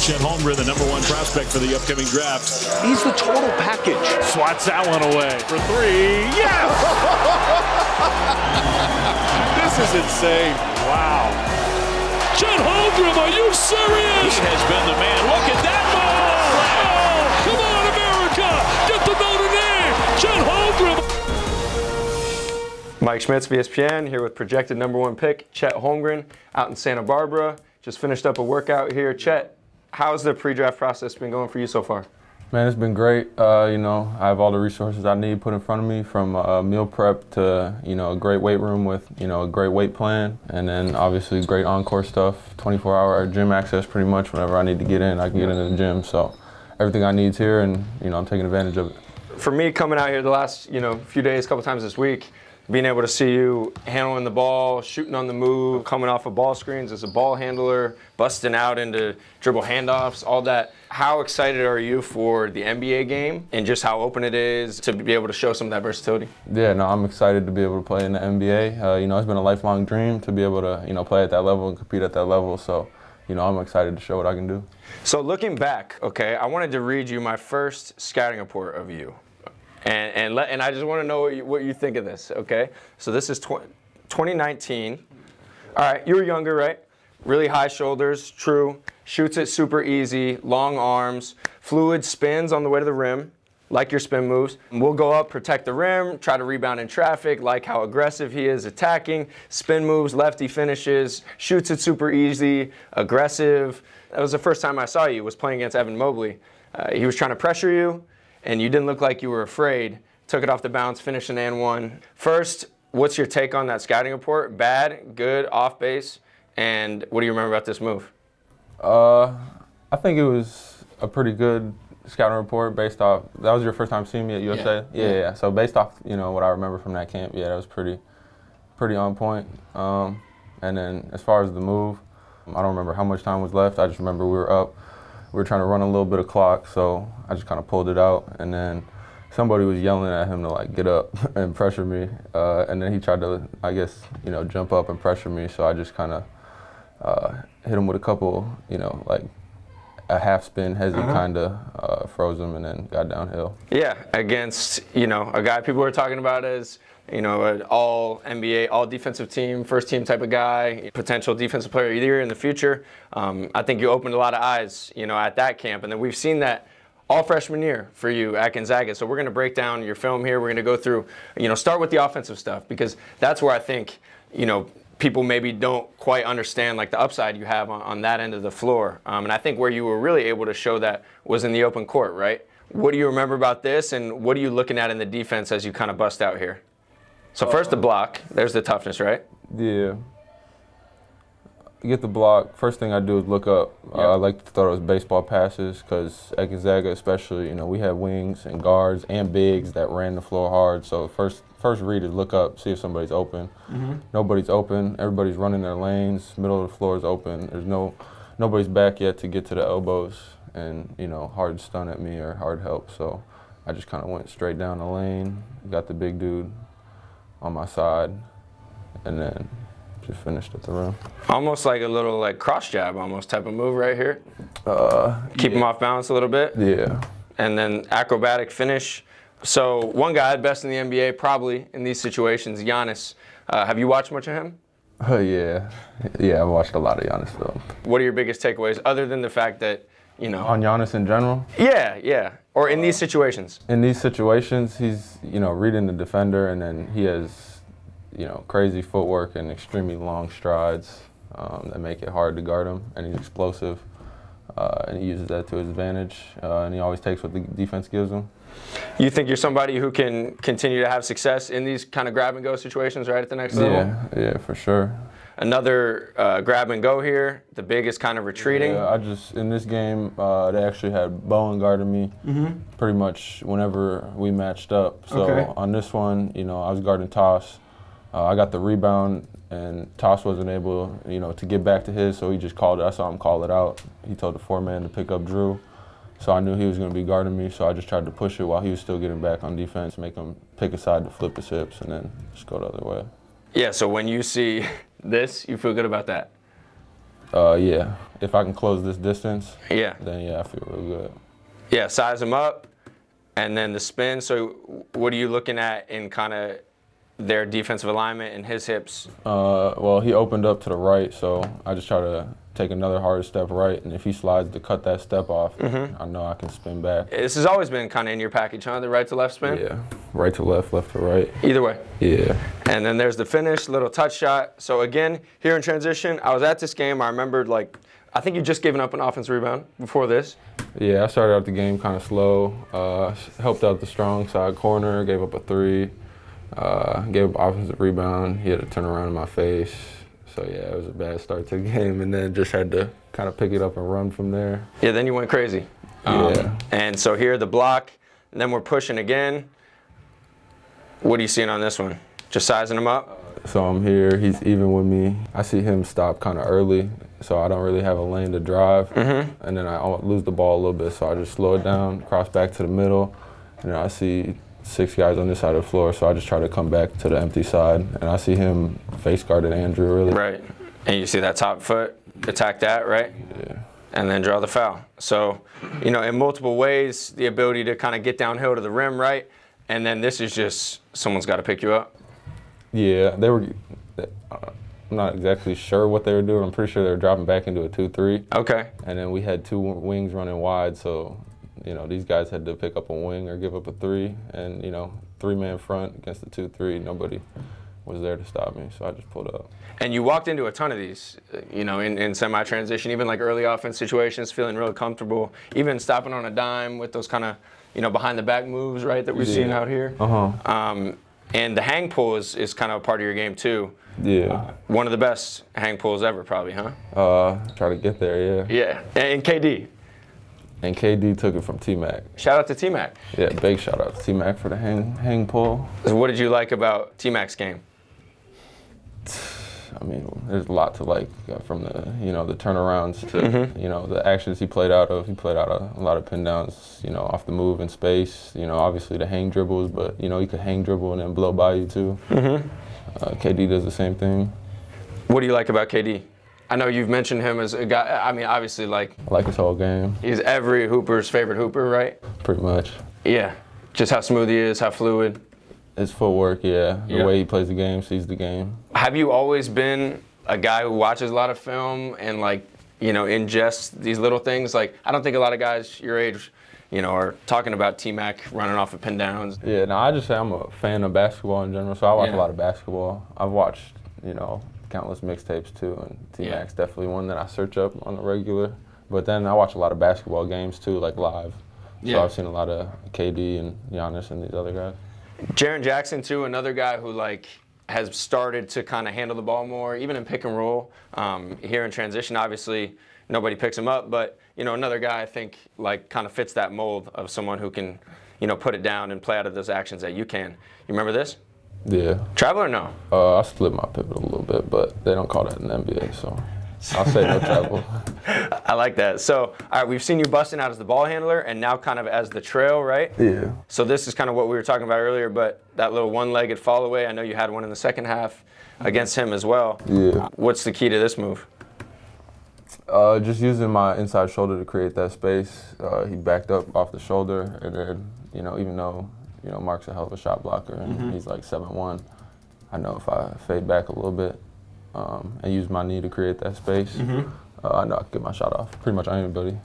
Chet Holmgren, the #1 prospect for the upcoming draft. He's the total package. Swats that one away for three. Yes! This is insane. Wow. Chet Holmgren, are you serious? He has been the man. Look at that ball. Oh, come on, America. Get the Notre Dame. Chet Holmgren. Mike Schmitz, ESPN, here with projected #1 pick, Chet Holmgren, out in Santa Barbara. Just finished up a workout here. Chet, how's the pre-draft process been going for you so far? Man, it's been great. I have all the resources I need put in front of me, from meal prep to, a great weight room with, a great weight plan, and then obviously great on-course stuff, 24-hour gym access pretty much. Whenever I need to get in, I can get into the gym. So everything I need is here, and, I'm taking advantage of it. For me, coming out here the last, few days, couple times this week, being able to see you handling the ball, shooting on the move, coming off of ball screens as a ball handler, busting out into dribble handoffs, all that. How excited are you for the NBA game and just how open it is to be able to show some of that versatility? Yeah, no, I'm excited to be able to play in the NBA. It's been a lifelong dream to be able to, play at that level and compete at that level. So, I'm excited to show what I can do. So looking back, okay, I wanted to read you my first scouting report of you. And I just want to know what you think of this, okay? So this is 2019. All right, you were younger, right? Really high shoulders, true. Shoots it super easy, long arms, fluid spins on the way to the rim, like your spin moves. We'll go up, protect the rim, try to rebound in traffic, like how aggressive he is attacking. Spin moves, lefty finishes, shoots it super easy, aggressive. That was the first time I saw you, was playing against Evan Mobley. He was trying to pressure you, and you didn't look like you were afraid. Took it off the bounce, finished an and one. First, what's your take on that scouting report? Bad, good, off base, and what do you remember about this move? I think it was a pretty good scouting report based off, that was your first time seeing me at USA? Yeah. So based off, what I remember from that camp, that was pretty on point. And then as far as the move, I don't remember how much time was left. I just remember we were up. We were trying to run a little bit of clock, so I just kind of pulled it out, and then somebody was yelling at him to get up and pressure me, and then he tried to, jump up and pressure me, so I just kind of hit him with a couple, a half spin, hezzy kind of froze him, and then got downhill. Yeah, against, a guy people were talking about as, an all NBA, all defensive team, first team type of guy, potential defensive player of the year in the future. I think you opened a lot of eyes, at that camp. And then we've seen that all freshman year for you at Gonzaga. So we're going to break down your film here. We're going to go through, start with the offensive stuff, because that's where I think, people maybe don't quite understand the upside you have on that end of the floor. And I think where you were really able to show that was in the open court, right? What do you remember about this, and what are you looking at in the defense as you kind of bust out here? So first the block, there's the toughness, right? Yeah. You get the block, first thing I do is look up. I like to throw those baseball passes, because at Gonzaga especially, we had wings and guards and bigs that ran the floor hard. So first read is look up, see if somebody's open. Nobody's open, everybody's running their lanes, middle of the floor is open. There's nobody's back yet to get to the elbows and, hard stun at me or hard help. So I just kind of went straight down the lane, got the big dude on my side, and then just finished at the rim. Almost like a little cross jab almost type of move right here. Keep him off balance a little bit. Yeah. And then acrobatic finish. So one guy, best in the NBA probably in these situations, Giannis. Have you watched much of him? Yeah, I've watched a lot of Giannis film. What are your biggest takeaways, other than the fact that, On Giannis in general? Yeah. Or in these situations? In these situations, he's, reading the defender, and then he has, crazy footwork and extremely long strides that make it hard to guard him, and he's explosive, and he uses that to his advantage, and he always takes what the defense gives him. You think you're somebody who can continue to have success in these kind of grab-and-go situations right at the next level? Yeah, for sure. Another grab and go here. The big is kind of retreating. Yeah, in this game, they actually had Bowen guarding me pretty much whenever we matched up. So on this one, I was guarding Toss. I got the rebound, and Toss wasn't able, to get back to his, so he just called it. I saw him call it out. He told the four-man to pick up Drew. So I knew he was going to be guarding me, so I just tried to push it while he was still getting back on defense, make him pick a side to flip his hips, and then just go the other way. Yeah, so when you see this, you feel good about that? Yeah. If I can close this distance, Yeah. then yeah, I feel real good. Yeah, size him up, and then the spin. So what are you looking at in kind of their defensive alignment and his hips? Well, he opened up to the right, so I just try to take another hard step right, and if he slides to cut that step off, I know I can spin back. This has always been kind of in your package, huh? The right to left spin? Yeah, right to left, left to right. Either way. Yeah. And then there's the finish, little touch shot. So again, here in transition, I was at this game. I remembered, like, I think you just given up an offensive rebound before this. Yeah, I started out the game kind of slow. Helped out the strong side corner, gave up a 3. Gave up offensive rebound. He had to turn around in my face. So yeah, it was a bad start to the game, and then just had to kind of pick it up and run from there. Yeah, then you went crazy. Yeah. And so here, the block, and then we're pushing again. What are you seeing on this one? Just sizing him up? So I'm here, he's even with me. I see him stop kind of early, so I don't really have a lane to drive. And then I lose the ball a little bit, so I just slow it down, cross back to the middle, and then I see 6 guys on this side of the floor, so I just try to come back to the empty side, and I see him face guarded Andrew really. Right. And you see that top foot, attack that, right? Yeah. And then draw the foul. So, you know, in multiple ways, the ability to kind of get downhill to the rim, right? And then this is just, someone's got to pick you up. Yeah, they were, I'm not exactly sure what they were doing. I'm pretty sure they were dropping back into a 2-3. Okay. And then we had 2 wings running wide, so you know, these guys had to pick up a wing or give up a 3, and, you know, 3-man front against the 2-3, nobody was there to stop me, so I just pulled up. And you walked into a ton of these, you know, in semi-transition, even like early offense situations, feeling really comfortable, even stopping on a dime with those kind of, you know, behind-the-back moves, right, that we're seeing out here. And the hang pull is kind of a part of your game, too. Yeah. One of the best hang pulls ever, probably, huh? Try to get there, yeah. Yeah, and KD. And KD took it from T-Mac. Shout out to T-Mac. Yeah, big shout out to T-Mac for the hang pull. So what did you like about T-Mac's game? I mean, there's a lot to like, from the, you know, the turnarounds to, you know, the actions he played out of. He played out a lot of pin downs, you know, off the move in space. You know, obviously the hang dribbles, but, you know, he could hang dribble and then blow by you too. KD does the same thing. What do you like about KD? I know you've mentioned him as a guy, I mean, obviously, like, I like his whole game. he's every hooper's favorite hooper, right? Pretty much. Yeah. Just how smooth he is, how fluid. His footwork, yeah. The Yeah. way he plays the game, sees the game. Have you always been a guy who watches a lot of film and, like, you know, ingests these little things? Like, I don't think a lot of guys your age, you know, are talking about T-Mac running off of pin downs. Yeah, no, I just say I'm a fan of basketball in general, so I watch Yeah. a lot of basketball. I've watched, you know, countless mixtapes too, and T-Mac's definitely one that I search up on the regular. But then I watch a lot of basketball games too, like live. So I've seen a lot of KD and Giannis and these other guys. Jaren Jackson, too, another guy who, like, has started to kind of handle the ball more, even in pick and roll. Here in transition, obviously, nobody picks him up, but, you know, another guy I think, like, kind of fits that mold of someone who can, you know, put it down and play out of those actions that you can. You remember this? Yeah. Travel or no? I split my pivot a little bit, but they don't call that in the NBA, so I'll say no travel. I like that. So, all right, we've seen you busting out as the ball handler and now kind of as the trail, right? Yeah. So this is kind of what we were talking about earlier, but that little one-legged fall away, I know you had one in the second half against him as well. Yeah. What's the key to this move? Just using my inside shoulder to create that space. He backed up off the shoulder, and then, you know, even though, you know, Mark's a hell of a shot blocker and he's like 7'1", I know if I fade back a little bit and use my knee to create that space, I know I can get my shot off pretty much on anybody.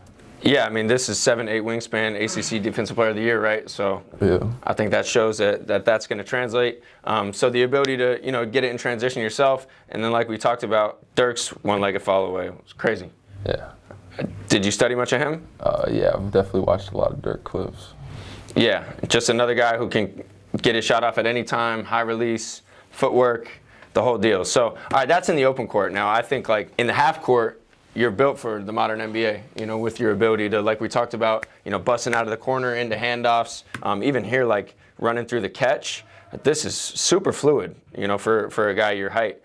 Yeah, I mean, this is 7'8" wingspan, ACC Defensive Player of the Year, right? So Yeah. I think that shows that's going to translate. So the ability to, you know, get it in transition yourself, and then like we talked about, Dirk's one-legged fall away was crazy. Yeah. Did you study much of him? Yeah, I've definitely watched a lot of Dirk clips. Yeah, just another guy who can get his shot off at any time, high release, footwork, the whole deal. So, all right, that's in the open court. Now, I think, like, in the half court, you're built for the modern NBA, you know, with your ability to, like we talked about, you know, busting out of the corner into handoffs, even here, like, running through the catch. This is super fluid, you know, for a guy your height.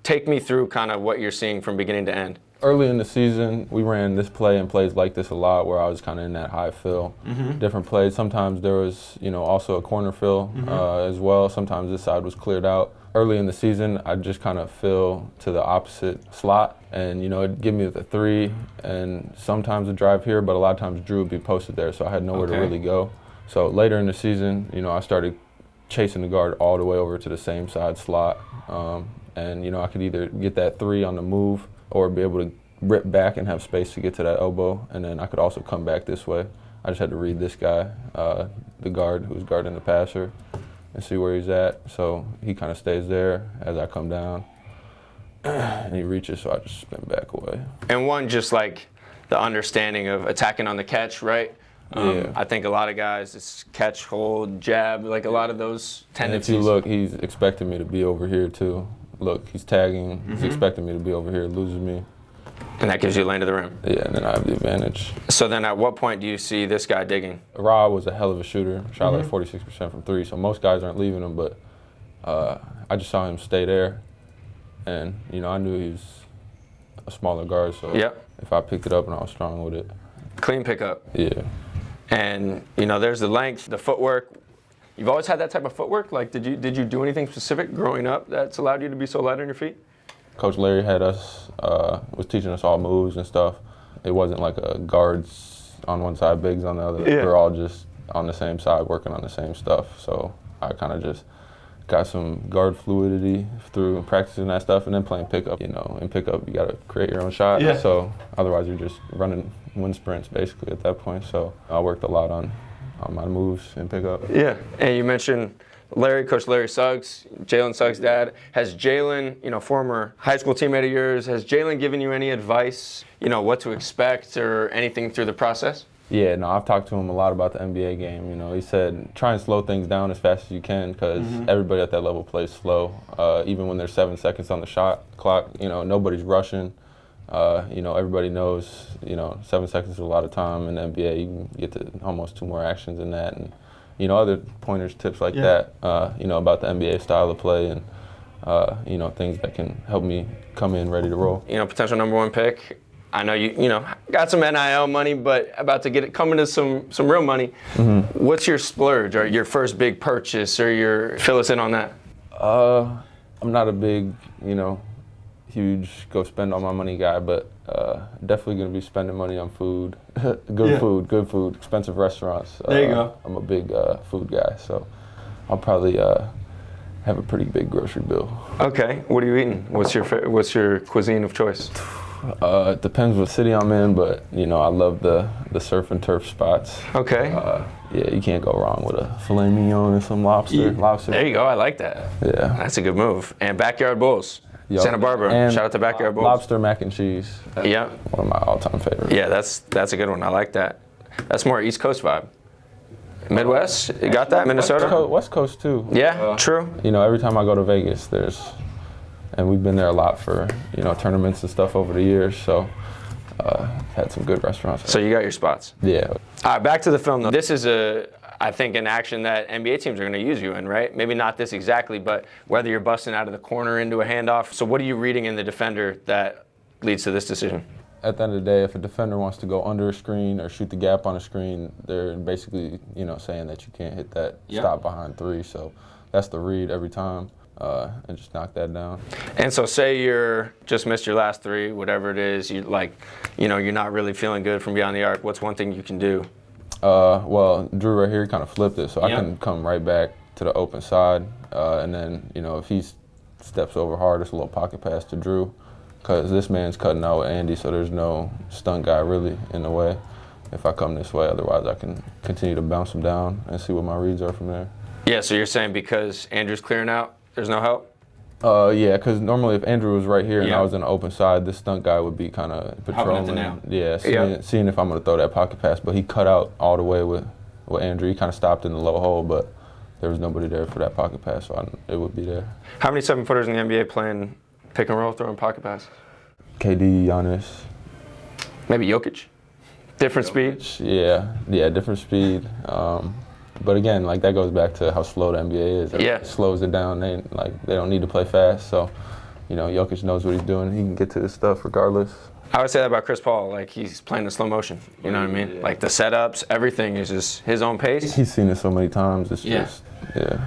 Take me through kind of what you're seeing from beginning to end. Early in the season, we ran this play and plays like this a lot where I was kind of in that high fill. Different plays. Sometimes there was, also a corner fill as well. Sometimes this side was cleared out. Early in the season, I'd just kind of fill to the opposite slot and, it'd give me the 3 and sometimes a drive here, but a lot of times Drew would be posted there, so I had nowhere to really go. So later in the season, I started chasing the guard all the way over to the same side slot. And, I could either get that 3 on the move or be able to rip back and have space to get to that elbow. And then I could also come back this way. I just had to read this guy, the guard who's guarding the passer, and see where he's at. So he kind of stays there as I come down. And he reaches, so I just spin back away. And one, just like the understanding of attacking on the catch, right? Yeah. I think a lot of guys, it's catch, hold, jab, like a lot of those tendencies. And if you look, he's expecting me to be over here too. Look, he's tagging. He's expecting me to be over here, loses me. And that gives you lane to the rim. Yeah, and then I have the advantage. So then at what point do you see this guy digging? Ra was a hell of a shooter. Shot like 46% from 3, so most guys aren't leaving him, but I just saw him stay there. And, I knew he was a smaller guard, so if I picked it up and I was strong with it. Clean pickup. Yeah. And, there's the length, the footwork. You've always had that type of footwork? Like, did you do anything specific growing up that's allowed you to be so light on your feet? Coach Larry had us, was teaching us all moves and stuff. It wasn't like a guards on one side, bigs on the other. Yeah. We're all just on the same side working on the same stuff. So I kind of just got some guard fluidity through practicing that stuff and then playing pickup. In pickup, you got to create your own shot. Yeah. So otherwise, you're just running wind sprints basically at that point. So I worked a lot on my moves in pickup. Yeah, and you mentioned Coach Larry Suggs, Jalen Suggs' dad. Has Jalen, former high school teammate of yours, has Jalen given you any advice, what to expect or anything through the process? Yeah, no, I've talked to him a lot about the NBA game. He said try and slow things down as fast as you can because everybody at that level plays slow. Even when there's 7 seconds on the shot clock, nobody's rushing. Everybody knows, 7 seconds is a lot of time in the NBA. You can get to almost 2 more actions than that. And, other pointers, tips like that, about the NBA style of play and, things that can help me come in ready to roll. Potential #1 pick. I know you got some NIL money, but about to coming to some real money. What's your splurge or your first big purchase or fill us in on that? I'm not a big, huge go spend all my money guy, but definitely going to be spending money on food. Good food, expensive restaurants. There you go. I'm a big food guy, so I'll probably have a pretty big grocery bill. Okay, what are you eating? What's your cuisine of choice? It depends what city I'm in, but I love the surf and turf spots. Okay. Yeah, you can't go wrong with a filet mignon and some lobster. There you go. I like that. Yeah. That's a good move. And Backyard Bulls. Yep. Santa Barbara. And shout out to Backyard Bulls. Lobster mac and cheese. Yeah. One of my all-time favorites. Yeah, that's a good one. I like that. That's more East Coast vibe. Midwest, you got that? Minnesota? West Coast too. Yeah, true. Every time I go to Vegas, and we've been there a lot for, tournaments and stuff over the years, so had some good restaurants. So you got your spots. Yeah. All right, back to the film though. This is I think an action that NBA teams are going to use you in, right? Maybe not this exactly, but whether you're busting out of the corner into a handoff. So what are you reading in the defender that leads to this decision? At the end of the day, if a defender wants to go under a screen or shoot the gap on a screen, they're basically, saying that you can't hit that stop behind 3. So that's the read every time, and just knock that down. And so say you're just missed your last 3, whatever it is, you're not really feeling good from beyond the arc. What's one thing you can do? Well, Drew right here kind of flipped it, so I can come right back to the open side, and then, if he steps over hard, it's a little pocket pass to Drew. Because this man's cutting out with Andy, so there's no stunt guy really in the way if I come this way. Otherwise, I can continue to bounce him down and see what my reads are from there. Yeah, so you're saying because Andrew's clearing out, there's no help? Yeah, because normally if Andrew was right here and I was in the open side, this stunt guy would be kind of patrolling. Seeing if I'm going to throw that pocket pass. But he cut out all the way with Andrew. He kind of stopped in the low hole, but there was nobody there for that pocket pass, so it would be there. How many 7-footers in the NBA playing pick and roll, throwing pocket passes? KD, Giannis. Maybe Jokic? Different speed? Yeah, different speed. But again, that goes back to how slow the NBA is. It slows it down. They don't need to play fast. So, Jokic knows what he's doing. He can get to his stuff regardless. I would say that about Chris Paul. Like, he's playing in slow motion. You know what I mean? Yeah. Like, the setups, everything is just his own pace. He's seen it so many times. It's just,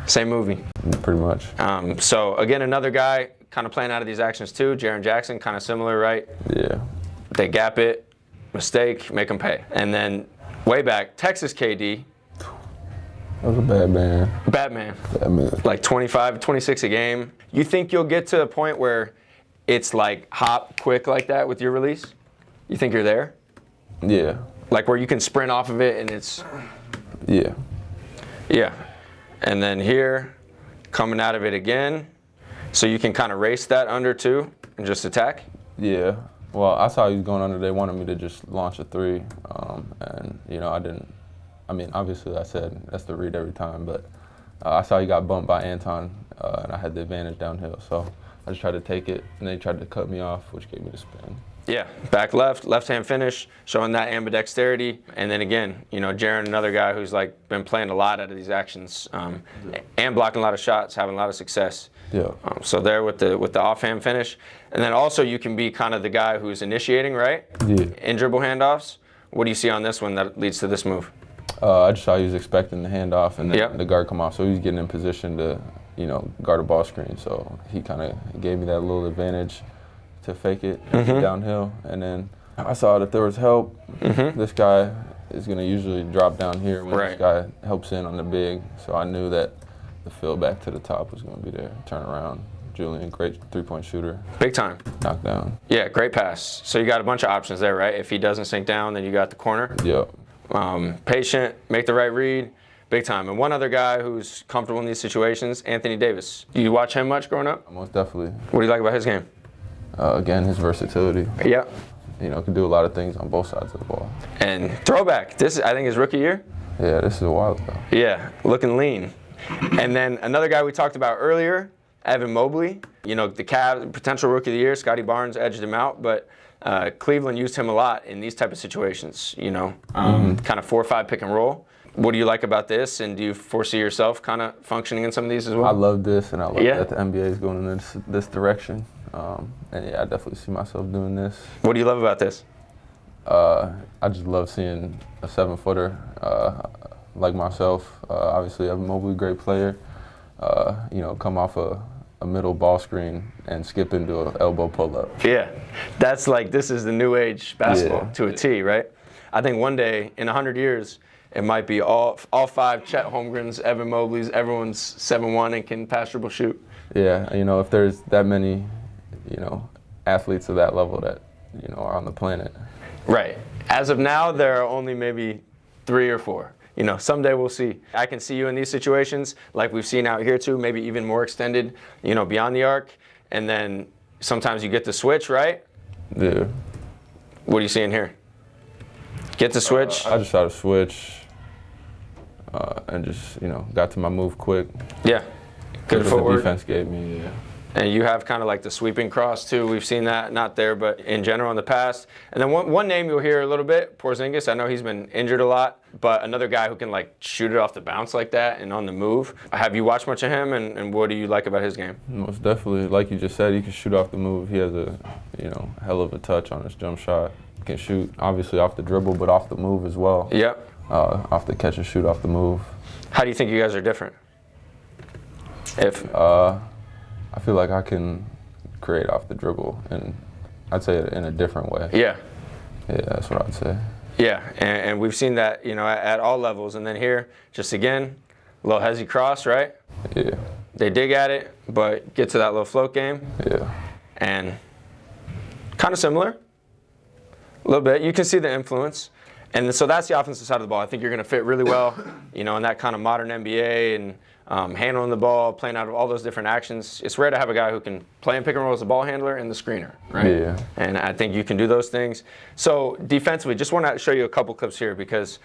Same movie. pretty much. So, again, another guy kind of playing out of these actions too. Jaren Jackson, kind of similar, right? Yeah. They gap it, mistake, make them pay. And then way back, Texas KD. That was a bad man. Bad man. Bad man. Like 25, 26 a game. You think you'll get to a point where it's like hop quick like that with your release? You think you're there? Yeah. Like where you can sprint off of it and it's... Yeah. Yeah. And then here, coming out of it again. So you can kind of race that under too and just attack? Yeah. Well, I saw he was going under. They wanted me to just launch a three. And, I didn't. I mean, obviously I said that's the read every time, but I saw he got bumped by Anton, and I had the advantage downhill. So I just tried to take it, and they tried to cut me off, which gave me the spin. Yeah, back left-hand finish, showing that ambidexterity. And then again, Jaren, another guy who's like been playing a lot out of these actions and blocking a lot of shots, having a lot of success. Yeah. So there with the offhand finish. And then also you can be kind of the guy who's initiating, right? Yeah. In dribble handoffs. What do you see on this one that leads to this move? I just saw he was expecting the handoff and then Yep. the guard come off, so he was getting in position to, guard a ball screen. So he kind of gave me that little advantage to fake it downhill. And then I saw that there was help. This guy is going to usually drop down here when this guy helps in on the big. So I knew that the fill back to the top was going to be there. Turn around. Julian, great three-point shooter. Big time. Knockdown. Yeah, great pass. So you got a bunch of options there, right? If he doesn't sink down, then you got the corner. Yep. Patient, make the right read, big time. And one other guy who's comfortable in these situations, Anthony Davis. Do you watch him much growing up? Most definitely. What do you like about his game? Again, his versatility. Yeah. Can do a lot of things on both sides of the ball. And throwback. This is, I think, his rookie year. Yeah, this is a while ago. Yeah, looking lean. And then another guy we talked about earlier, Evan Mobley. The Cavs, potential rookie of the year. Scotty Barnes edged him out, but Cleveland used him a lot in these type of situations, kind of 4-5 pick and roll. What do you like about this, and do you foresee yourself kind of functioning in some of these as well? I love this, and I love that the NBA is going in this direction. And yeah, I definitely see myself doing this. What do you love about this? I just love seeing a 7-footer like myself. Obviously, Evan Mobley, great player. Come off a middle ball screen and skip into an elbow pull-up. Yeah, that's like, this is the new age basketball to a T, right? I think one day, in 100 years, it might be all 5 Chet Holmgrens, Evan Mobleys, everyone's 7'1" and can pass, dribble, shoot. Yeah, if there's that many, athletes of that level that, are on the planet. Right. As of now, there are only maybe 3 or 4. Someday we'll see. I can see you in these situations, like we've seen out here too, maybe even more extended, beyond the arc. And then sometimes you get the switch, right? Yeah. What are you seeing here? Get the switch. I just shot a switch and just, got to my move quick. Yeah. Good The footwork. defense gave me, And you have kind of like the sweeping cross too. We've seen that, not there, but in general in the past. And then one name you'll hear a little bit, Porzingis. I know he's been injured a lot, but another guy who can like shoot it off the bounce like that and on the move. Have you watched much of him, and what do you like about his game? Most definitely. Like you just said, he can shoot off the move. He has a, hell of a touch on his jump shot. He can shoot, obviously, off the dribble, but off the move as well. Yep. Off the catch and shoot, off the move. How do you think you guys are different? I feel like I can create off the dribble, and I'd say it in a different way. Yeah. Yeah, that's what I'd say. Yeah, and we've seen that, at all levels. And then here, just again, a little hezzy cross, right? Yeah. They dig at it, but get to that little float game. Yeah. And kind of similar, a little bit. You can see the influence. And so that's the offensive side of the ball. I think you're going to fit really well, in that kind of modern NBA and handling the ball, playing out of all those different actions. It's rare to have a guy who can play in pick and roll as a ball handler and the screener, right? Yeah. And I think you can do those things. So defensively, just want to show you a couple clips here because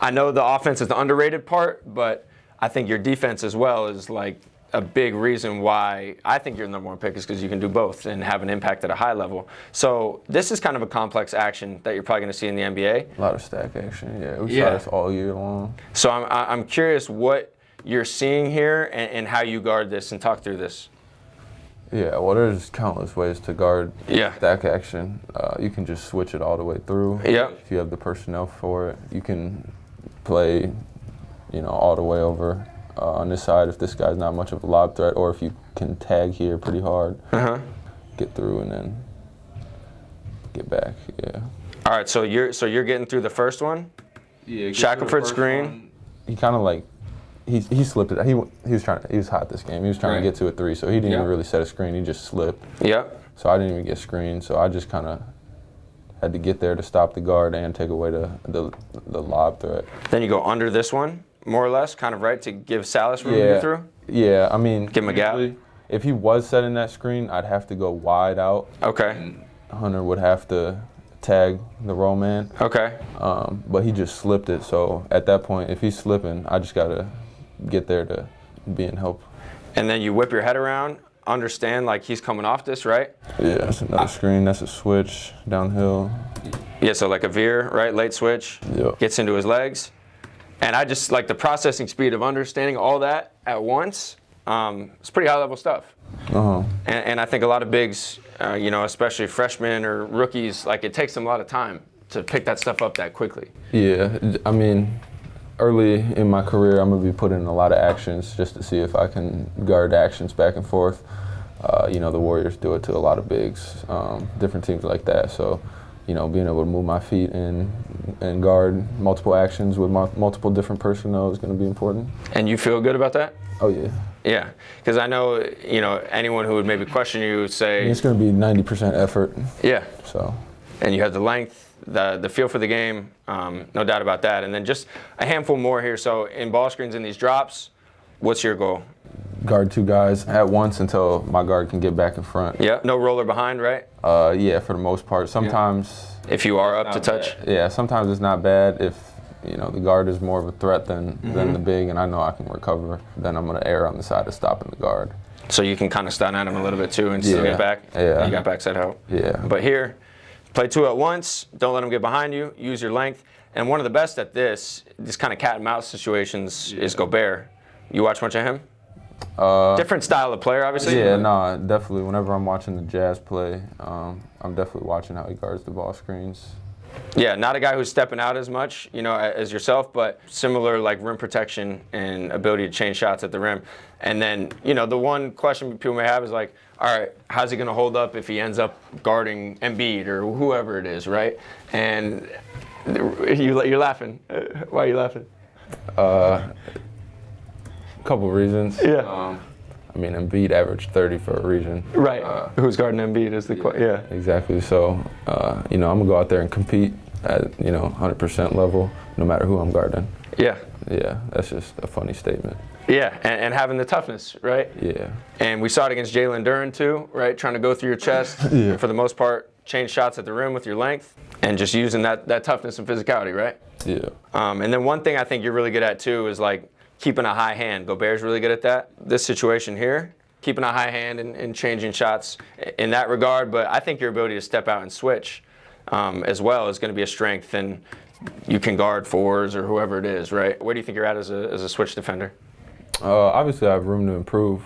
I know the offense is the underrated part, but I think your defense as well is like a big reason why I think you're the number 1 pick is because you can do both and have an impact at a high level. So this is kind of a complex action that you're probably going to see in the NBA. A lot of stack action, yeah. We saw this all year long. So I'm curious what you're seeing here and how you guard this and talk through this. Yeah, well, there's countless ways to guard Yeah. stack action. You can just switch it all the way through. Yeah. If you have the personnel for it, you can play, all the way over on this side if this guy's not much of a lob threat, or if you can tag here pretty hard, get through and then get back. Yeah. All right, so you're getting through the first one. Yeah. Shackelford screen. He kind of like. He slipped it. He was hot this game. He was trying to get to a 3, so he didn't even really set a screen. He just slipped. Yep. So I didn't even get screened. So I just kind of had to get there to stop the guard and take away the lob threat. Then you go under this one, more or less, kind of right to give Salas room to get through. Yeah, I mean, give him a gap. If he was setting that screen, I'd have to go wide out. Okay. And Hunter would have to tag the roll man. Okay. But he just slipped it. So at that point, if he's slipping, I just gotta get there to be in help. And then you whip your head around, understand like he's coming off this, right? Yeah, that's another screen. That's a switch downhill. Yeah, so like a veer, right? Late switch. Yep. Gets into his legs. And I just like the processing speed of understanding all that at once. It's pretty high level stuff. And I think a lot of bigs, especially freshmen or rookies, like it takes them a lot of time to pick that stuff up that quickly. Yeah, I mean, early in my career, I'm going to be putting in a lot of actions just to see if I can guard actions back and forth. The Warriors do it to a lot of bigs, different teams like that. So, being able to move my feet and guard multiple actions with multiple different personnel is going to be important. And you feel good about that? Oh, yeah. Yeah, because I know, anyone who would maybe question you would say... It's going to be 90% effort. Yeah. So. And you have the length, the feel for the game, no doubt about that. And then just a handful more here. So in ball screens and these drops, what's your goal? Guard 2 guys at once until my guard can get back in front. Yeah, no roller behind, right? Yeah, for the most part. Sometimes... If you are up to touch? Yeah, sometimes it's not bad. If, the guard is more of a threat than the big and I know I can recover, then I'm going to err on the side of stopping the guard. So you can kind of stun at him a little bit too and still get back? Yeah. You got backside help? Yeah. But here, play 2 at once. Don't let him get behind you. Use your length. And one of the best at this kind of cat and mouse situations is Gobert. You watch much of him? Different style of player, obviously. Yeah, no, definitely. Whenever I'm watching the Jazz play, I'm definitely watching how he guards the ball screens. Yeah, not a guy who's stepping out as much, as yourself, but similar like rim protection and ability to change shots at the rim. And then, the one question people may have is like, all right, how's he going to hold up if he ends up guarding Embiid or whoever it is, right? And you're laughing. Why are you laughing? A couple reasons. Yeah. Embiid averaged 30 for a reason. Right. Who's guarding Embiid is the question. Yeah. Exactly. So, I'm going to go out there and compete at, 100% level, no matter who I'm guarding. Yeah. Yeah, that's just a funny statement. Yeah, and having the toughness, right? Yeah. And we saw it against Jalen Duren too, right? Trying to go through your chest. Yeah. And for the most part, change shots at the rim with your length and just using that toughness and physicality, right? Yeah. And then one thing I think you're really good at too is like keeping a high hand. Gobert's really good at that. This situation here, keeping a high hand and changing shots in that regard. But I think your ability to step out and switch as well is going to be a strength. And you can guard fours or whoever it is, right? Where do you think you're at as a switch defender? Obviously, I have room to improve.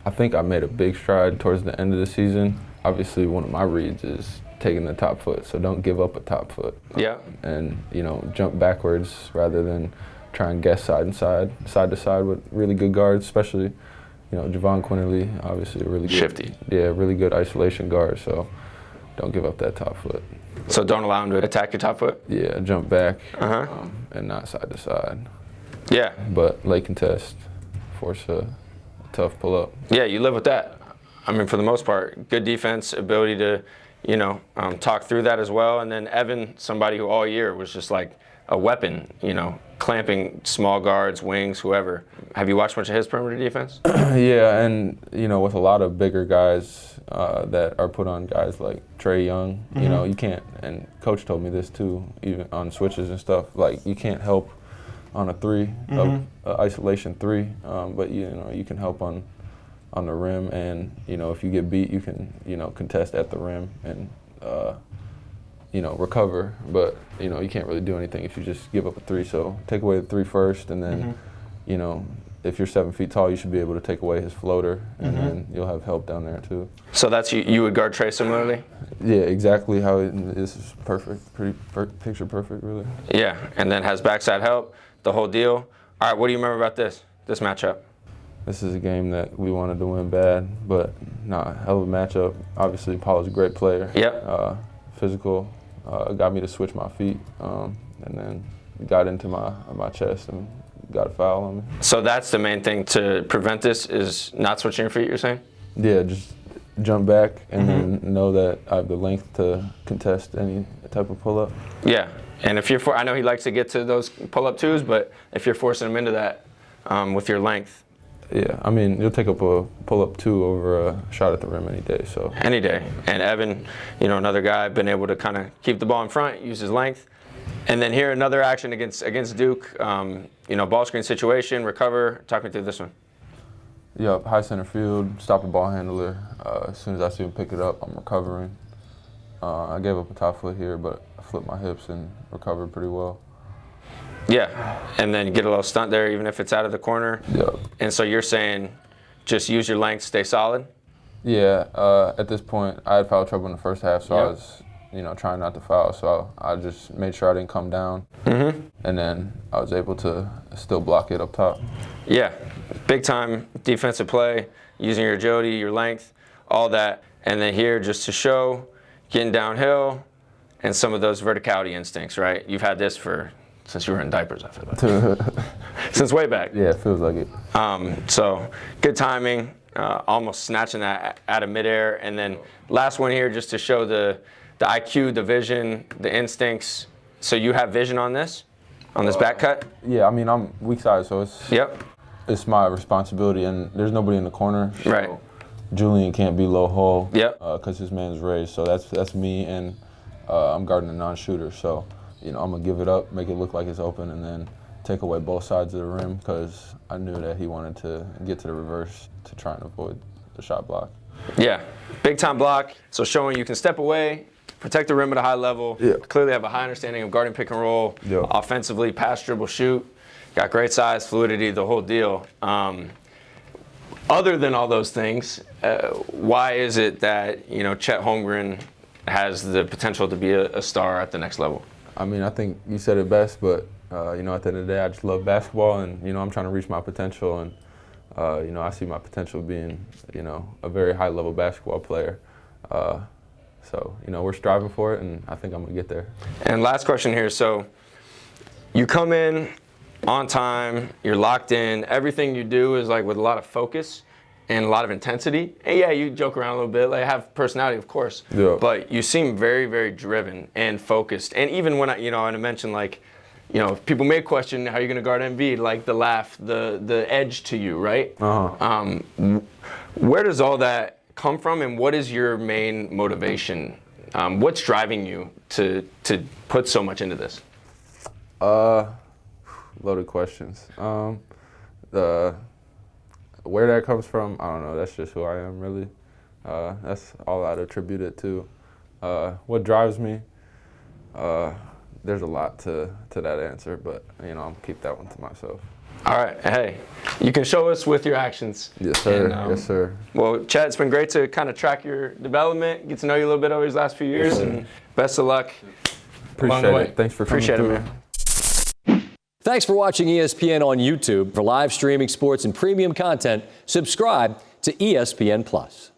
I think I made a big stride towards the end of the season. Obviously, one of my reads is taking the top foot, so don't give up a top foot. Yeah. And, jump backwards rather than try and guess side to side with really good guards, especially, Javon Quinterly, obviously a really good. Shifty. Yeah, really good isolation guard, so don't give up that top foot. So don't allow him to attack your top foot? Yeah, jump back and not side to side. Yeah. But late contest, force a tough pull up. Yeah, you live with that. For the most part, good defense, ability to, talk through that as well. And then Evan, somebody who all year was just like a weapon, clamping small guards, wings, whoever. Have you watched much of his perimeter defense? Yeah, and, with a lot of bigger guys that are put on guys like Trae Young, you can't, and Coach told me this too, even on switches and stuff, like you can't help on a three, isolation three, but you can help on the rim, and if you get beat, you can contest at the rim and recover, but you can't really do anything if you just give up a three. So take away the three first, and then you know, if you're 7 feet tall, you should be able to take away his floater, and then you'll have help down there too. So that's you would guard Trey similarly? Yeah, exactly how it is. Perfect, picture perfect, really. Yeah, and then has backside help, the whole deal. All right, what do you remember about this matchup? This is a game that we wanted to win bad, but hell of a matchup. Obviously, Paul's a great player. Yep. Physical, got me to switch my feet, and then got into my chest and got a foul on me. So that's the main thing to prevent this is not switching your feet, you're saying? Yeah, just jump back and then know that I have the length to contest any type of pull-up. Yeah, and if I know he likes to get to those pull-up twos, but if you're forcing him into that with your length. Yeah, I mean, you'll take up a pull-up two over a shot at the rim any day. So any day. And Evan, you know, another guy, been able to kind of keep the ball in front, use his length. And then here, another action against Duke. You know, ball screen situation, recover. Talk me through this one. Yeah, high center field, stop the ball handler. As soon as I see him pick it up, I'm recovering. I gave up a top foot here, but I flipped my hips and recovered pretty well. Yeah, and then you get a little stunt there, even if it's out of the corner. Yeah. And so you're saying just use your length, stay solid? Yeah, at this point, I had foul trouble in the first half, so Yep. I was, you know, trying not to foul. So I just made sure I didn't come down, and then I was able to still block it up top. Yeah, big time defensive play, using your agility, your length, all that. And then here, just to show, getting downhill, and some of those verticality instincts, right? You've had this since you were in diapers, I feel like. Since way back. Yeah, it feels like it. So good timing, almost snatching that out of midair. And then last one here, just to show the IQ, the vision, the instincts. So you have vision on this back cut? Yeah, I mean, I'm weak side, so Yep. it's my responsibility, and there's nobody in the corner. So Right. Julian can't be low hole. Yep. Because his man's raised. So that's me, and I'm guarding a non-shooter. So, you know, I'm going to give it up, make it look like it's open, and then take away both sides of the rim because I knew that he wanted to get to the reverse to try and avoid the shot block. Yeah, big time block. So showing you can step away, protect the rim at a high level. Yeah. Clearly have a high understanding of guarding pick and roll. Yeah. Offensively, pass, dribble, shoot. Got great size, fluidity, the whole deal. Other than all those things, why is it that, you know, Chet Holmgren has the potential to be a star at the next level? I mean, I think you said it best, but, you know, at the end of the day, I just love basketball, and, you know, I'm trying to reach my potential, and, you know, I see my potential being, you know, a very high-level basketball player. So, you know, we're striving for it, and I think I'm going to get there. And last question here. So you come in on time, you're locked in. Everything you do is like with a lot of focus and a lot of intensity. And yeah, you joke around a little bit, like have personality, of course. Yeah. But you seem very, very driven and focused. And even when I mentioned like, you know, people may question how you're going to guard Embiid, like the laugh, the edge to you, right? Where does all that come from, and what is your main motivation? What's driving you to put so much into this? Loaded questions. Where that comes from, I don't know. That's just who I am, really. That's all I'd attribute it to. What drives me? There's a lot to that answer, but, you know, I'll keep that one to myself. All right. Hey, you can show us with your actions. Yes, sir. And, Yes, sir. Well, Chet, it's been great to kind of track your development, get to know you a little bit over these last few years, and best of luck. Appreciate it. Thanks for coming through. Appreciate it, man. Thanks for watching ESPN on YouTube. For live streaming sports and premium content, subscribe to ESPN+.